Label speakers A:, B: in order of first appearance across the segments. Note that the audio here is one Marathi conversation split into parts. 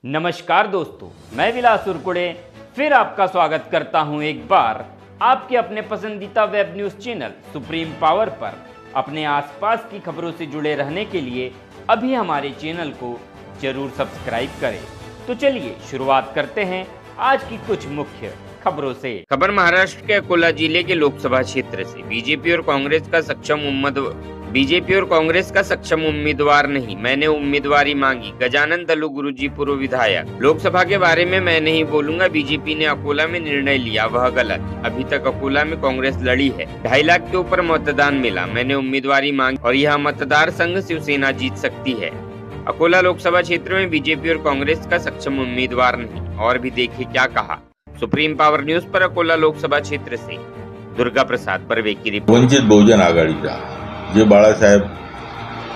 A: नमस्कार दोस्तों, मैं विलास उरकुड़े फिर आपका स्वागत करता हूं एक बार आपके अपने पसंदीदा web news channel supreme power पर। अपने आसपास की खबरों से जुड़े रहने के लिए अभी हमारे चैनल को जरूर सब्सक्राइब करें। तो चलिए शुरुआत करते हैं आज की कुछ मुख्य खबरों से। खबर महाराष्ट्र के अकोला जिले के लोकसभा क्षेत्र से। बीजेपी और कांग्रेस का सक्षम उम्मीदवार नहीं, मैंने उम्मीदवारी मांगी। गजानन दलू गुरुजी, पूर्व विधायक। लोकसभा के बारे में मैं नहीं बोलूंगा, बीजेपी ने अकोला में निर्णय लिया वह गलत। अभी तक अकोला में कांग्रेस लड़ी है, 2.5 लाख के ऊपर मतदान मिला, मैंने उम्मीदवारी मांगी और यह मतदार संघ शिवसेना जीत सकती है। अकोला लोकसभा क्षेत्र में बीजेपी और कांग्रेस का सक्षम उम्मीदवार नहीं। और भी देखिए क्या कहा सुप्रीम पावर न्यूज पर अकोला लोकसभा क्षेत्र से दुर्गा प्रसाद बर्वे की रिपोर्ट।
B: वंचित बहुजन आघाडीचा जे बाळासाहेब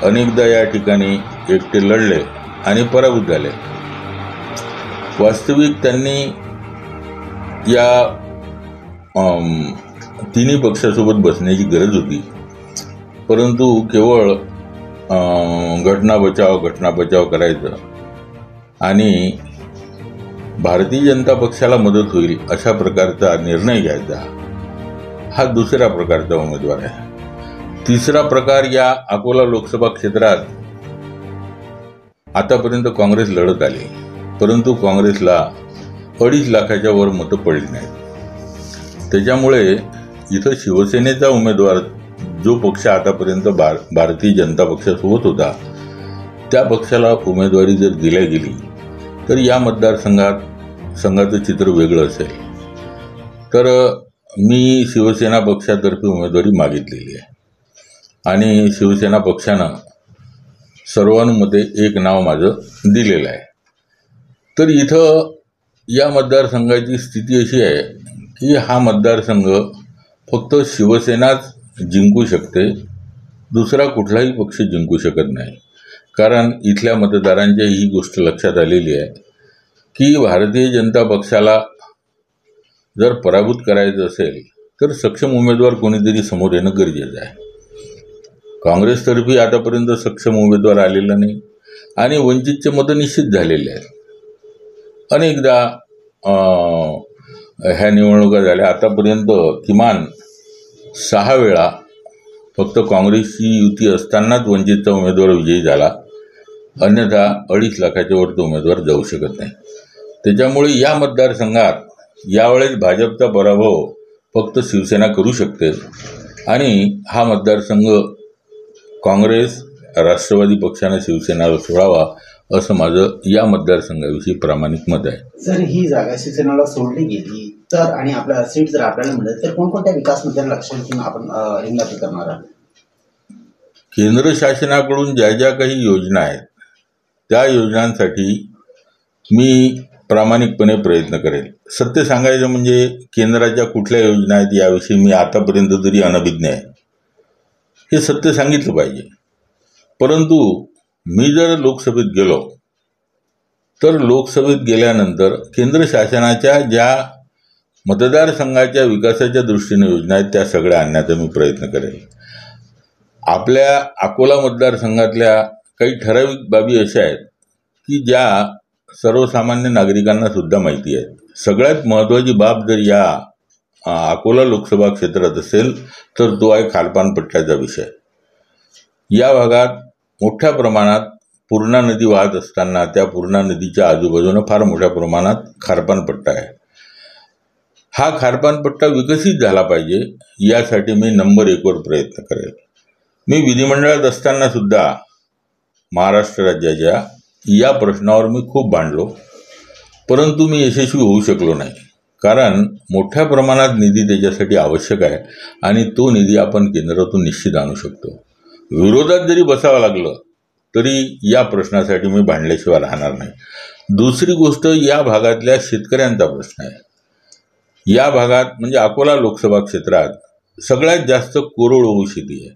B: अनेकदा या ठिकाणी एकटे लढले आणि पराभूत झाले। वास्तविक त्यांनी या तिन्ही पक्षासोबत बसण्याची गरज होती, परंतु केवळ घटना बचाव करायचं आणि भारतीय जनता पक्षाला मदत होईल अशा प्रकारचा निर्णय घ्यायचा, हा दुसऱ्या प्रकारचा उमेदवार आहे। तिसरा प्रकार, या अकोला लोकसभा क्षेत्रात आतापर्यंत काँग्रेस लढत आली, परंतु काँग्रेसला 2.5 लाखाच्या वर मतं पडली नाहीत। त्याच्यामुळे इथं शिवसेनेचा उमेदवार, जो पक्ष आतापर्यंत भारतीय जनता पक्षासोबत होता, त्या पक्षाला उमेदवारी जर दिल्या गेली तर या मतदारसंघाचं चित्र वेगळं असेल। तर मी शिवसेना पक्षातर्फे उमेदवारी मागितलेली आहे आणि शिवसेना पक्षानं सर्वानुमते एक नाव माझं दिलेलं आहे। तर इथं या मतदारसंघाची स्थिती अशी आहे की हा मतदारसंघ फक्त शिवसेनाच जिंकू शकते, दुसरा कुठलाही पक्ष जिंकू शकत नाही। कारण इथल्या मतदारांच्या ही गोष्ट लक्षात आलेली आहे की भारतीय जनता पक्षाला जर पराभूत करायचं असेल तर सक्षम उमेदवार कोणीतरी समोर येणं गरजेचं आहे। काँग्रेसतर्फे आतापर्यंत सक्षम उमेदवार आलेला नाही आणि वंचितचे मतं निश्चित झालेले आहेत। अनेकदा ह्या निवडणुका झाल्या, आतापर्यंत किमान 6 वेळा फक्त काँग्रेसची युती असतानाच वंचितचा उमेदवार विजयी झाला, अन्यथा 2.5 लाखाच्या वर तो उमेदवार जाऊ शकत नाही। त्याच्यामुळे या मतदारसंघात यावेळेस भाजपचा पराभव फक्त शिवसेना करू शकते आणि हा मतदारसंघ काँग्रेस, राष्ट्रवादी पक्षाने शिवसेनाला सोडावा असं माझं या मतदारसंघाविषयी प्रामाणिक मत आहे।
C: जर ही जागा शिवसेनेला सोडली गेली तर आणि आपल्या सीट जर आपल्याला मिळाली तर कोणकोणत्या विकास मुद्द्यांना लक्ष ठेवून आपण रिंगणात करणार आहात?
B: केंद्र शासनाकडून ज्या ज्या काही योजना आहेत त्या योजनांसाठी मी प्रामाणिकपणे प्रयत्न करेल। सत्य सांगायचं म्हणजे केंद्राच्या कुठल्या योजना आहेत याविषयी मी आतापर्यंत तरी अनभिज्ञ आहे, हे सत्य सांगितलं पाहिजे। परंतु मी जर लोकसभेत गेलो तर लोकसभेत गेल्यानंतर केंद्र शासनाच्या ज्या मतदारसंघाच्या विकासाच्या दृष्टीने योजना आहेत त्या सगळ्या आणण्याचा मी प्रयत्न करेल। आपल्या अकोला मतदारसंघातल्या काही ठराविक बाबी अशा आहेत की ज्या सर्वसामान्य नागरिकांना सुद्धा माहिती आहेत। सगळ्यात महत्त्वाची बाब जर या अकोला लोकसभा क्षेत्रात असेल तर तो आहे खारपान पट्ट्याचा विषय। या भागात मोठ्या प्रमाणात पूर्णा नदी वाहत असताना त्या पूर्णा नदीच्या आजूबाजूने फार मोठ्या प्रमाणात खारपान पट्टा आहे। हा खारपान पट्टा विकसित झाला पाहिजे यासाठी मी नंबर 1 वर प्रयत्न करेल। मी विधिमंडळात असताना सुद्धा महाराष्ट्र राज्याच्या या प्रश्नावर मी खूप भांडलो, परंतु मी यशस्वी होऊ शकलो नाही। कारण मोठ्या प्रमाणात निधी त्याच्यासाठी आवश्यक आहे आणि तो निधी आपण केंद्रातून निश्चित आणू शकतो। विरोधात जरी बसावं लागलं तरी या प्रश्नासाठी मी भांडल्याशिवाय राहणार नाही। दुसरी गोष्ट, या भागातल्या शेतकऱ्यांचा प्रश्न आहे। या भागात म्हणजे अकोला लोकसभा क्षेत्रात सगळ्यात जास्त कोरडवाहू शेती आहे।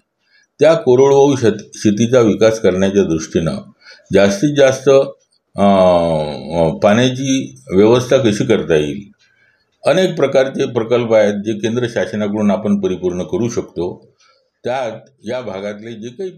B: त्या कोरडवाहू शेतीचा विकास करण्याच्या दृष्टीनं जास्तीत जास्त पाण्याची व्यवस्था कशी करता येईल, अनेक प्रकारचे प्रकल्प आहेत जे केंद्र शासनाकडून आपण परिपूर्ण करू शकतो। त्यात या भागातले जे काही